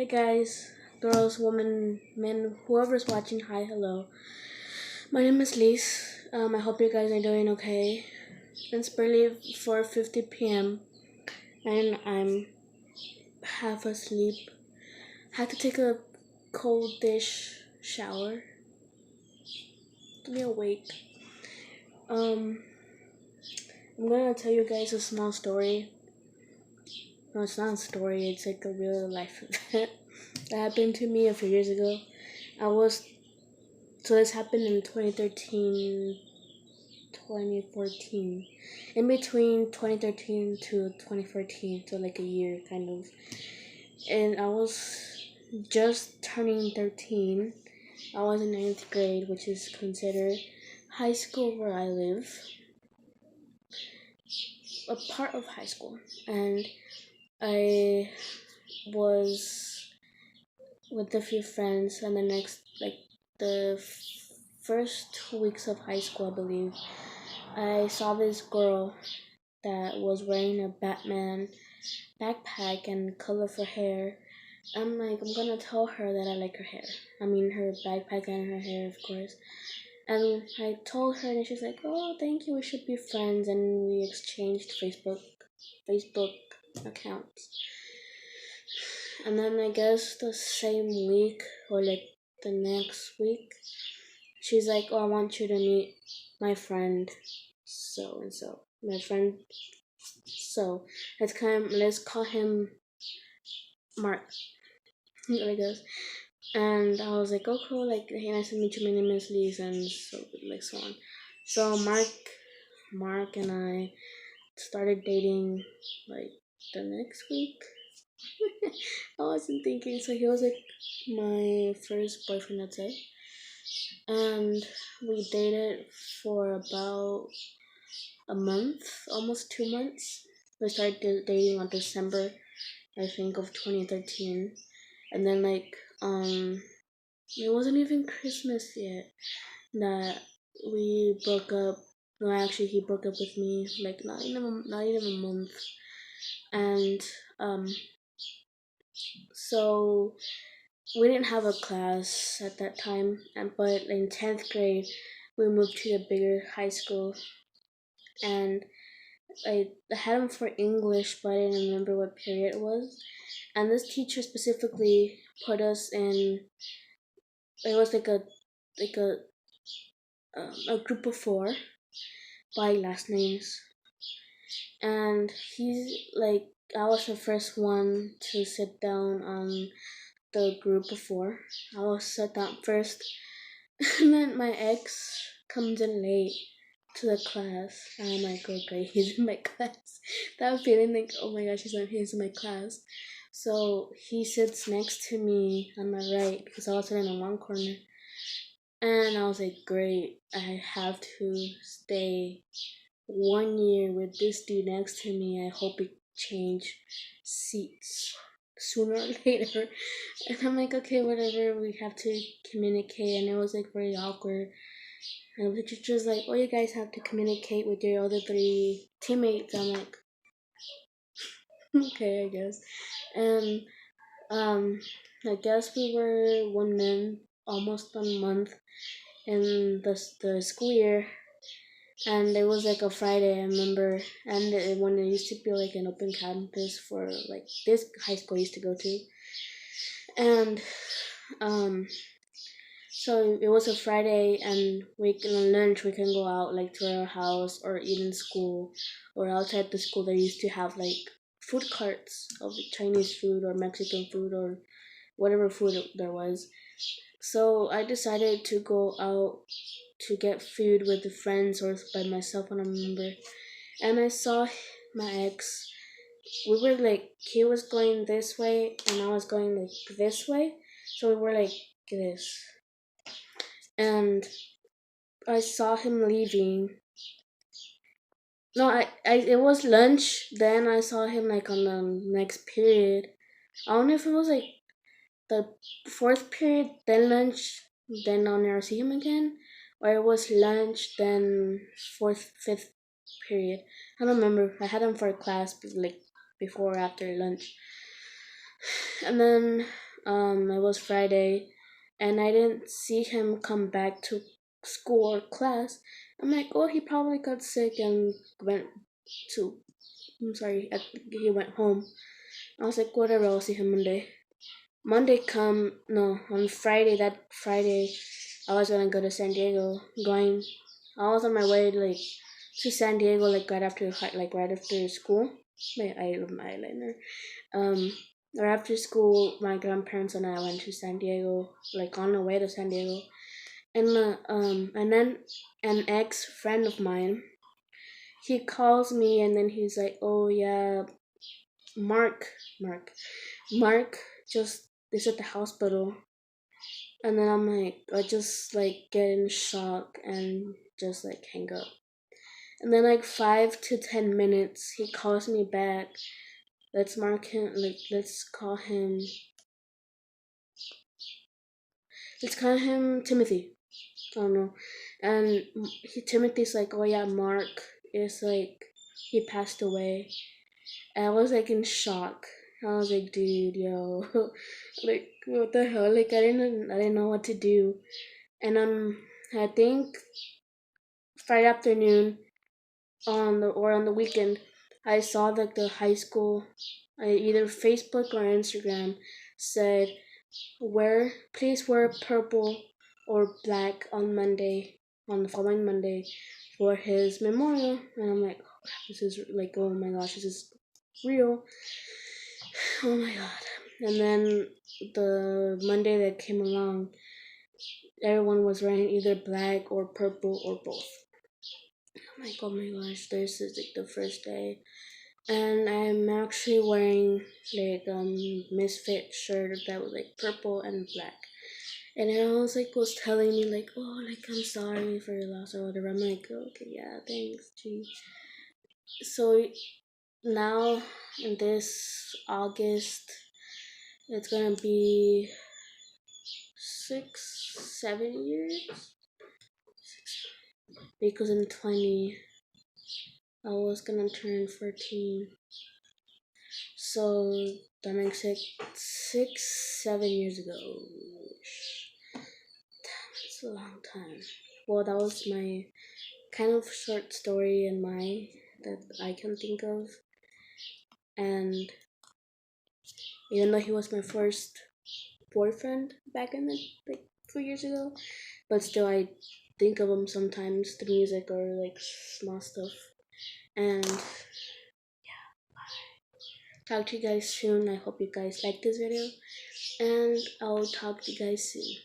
Hey guys, girls, women, men, whoever's watching, hi, hello. My name is Lise. I hope you guys are doing okay. It's barely 4:50 p.m. and I'm half asleep. Had to take a cold dish shower to be awake. Um, I'm gonna tell you guys a small story. No, it's not a story. It's like a real life event that happened to me a few years ago. I was So this happened in 2013, 2014. In between 2013 to 2014, so like a year kind of. And I was just turning 13. I was in ninth grade, which is considered high school where I live. A part of high school. And I was with a few friends, and the first 2 weeks of high school, I believe, I saw this girl that was wearing a Batman backpack and colorful hair. I'm like, I'm gonna tell her that I like her hair. I mean, her backpack and her hair, of course. And I told her, and she's like, "Oh, thank you. We should be friends." And we exchanged Facebook accounts. And then I guess the same week or like the next week, she's like, "Oh, I want you to meet my friend, so and so." My friend, so let's call him Mark. I guess. And I was like, "Oh, cool. Like, hey, nice to meet you. My name is Lise," and so on. So Mark and I started dating like the next week. I wasn't thinking. So he was like my first boyfriend, that's it. And we dated for about a month, almost 2 months. We started dating on December, I think, of 2013. And then it wasn't even Christmas yet that we broke up. No, actually, he broke up with me like not even a month. And um, so we didn't have a class at that time. But in 10th grade, we moved to a bigger high school, and I had him for English, but I didn't remember what period it was. And this teacher specifically put us in. It was like a group of four by last names, and he's like, I was the first one to sit down on the group of four. I was sat down first, and then my ex comes in late to the class, and I'm like, okay, he's in my class. That feeling like, oh my gosh, he's in my class. So he sits next to me on my right because I was sitting in one corner. And I was like, great, I have to stay 1 year with this dude next to me. I hope we change seats sooner or later. And I'm like, okay, whatever, we have to communicate. And it was like very awkward. And the teacher's like, oh, you guys have to communicate with your other three teammates. I'm like, okay, I guess. And I guess we were 1 month, almost a month in the school year, and it was like a Friday, I remember, and when it used to be like an open campus for like this high school I used to go to, and um, so it was a Friday, and we can on lunch we can go out like to our house or eat in school, or outside the school they used to have like food carts of Chinese food or Mexican food or whatever food there was. So I decided to go out to get food with the friends or by myself, I don't remember. And I saw my ex. We were like, he was going this way and I was going like this way. So we were like this. And I saw him leaving. No, it was lunch. Then I saw him like on the next period. I don't know if it was like the fourth period, then lunch, then I'll never see him again, or it was lunch, then fourth, fifth period. I don't remember. I had him for a class like before or after lunch, and then It was Friday, and I didn't see him come back to school or class. I'm like, oh, he probably got sick and went to. I'm sorry, he went home. I was like, whatever, I'll see him Monday. Monday come no on Friday. That Friday, I was gonna go to San Diego. I was on my way like to San Diego like right after school. My eyeliner. Um, right after school, my grandparents and I went to San Diego. Like on the way to San Diego, and then an ex friend of mine, he calls me and then he's like, oh yeah, Mark, Mark, Mark just is at the hospital. And then I just like get in shock and just like hang up. And then like 5 to 10 minutes, he calls me back. Let's mark him. Let's call him. Let's call him Timothy. I don't know. And Timothy's like, oh yeah, Mark is like he passed away. And I was like in shock. I was like, dude, yo, like what the hell? Like I didn't know what to do. And I think Friday afternoon on the weekend, I saw that the high school, either Facebook or Instagram, said please wear purple or black on the following Monday, for his memorial. And I'm like, oh, this is like, oh my gosh, this is real. Oh my god. And then the Monday that came along, everyone was wearing either black or purple or both. I'm like, oh my gosh, this is like the first day. And I'm actually wearing like misfit shirt that was like purple and black. And everyone was telling me like, oh, like I'm sorry for your loss or whatever. I'm like, okay, yeah, thanks, gee. So now in this August, it's gonna be 6, 7 years, because in 20 I was gonna turn 14. So that makes it 6, 7 years ago. It's a long time. Well, that was my kind of short story in my that I can think of. And even though he was my first boyfriend back in the like 2 years ago, but still I think of him sometimes through music or like small stuff. And talk to you guys soon. I hope you guys like this video, and I'll talk to you guys soon.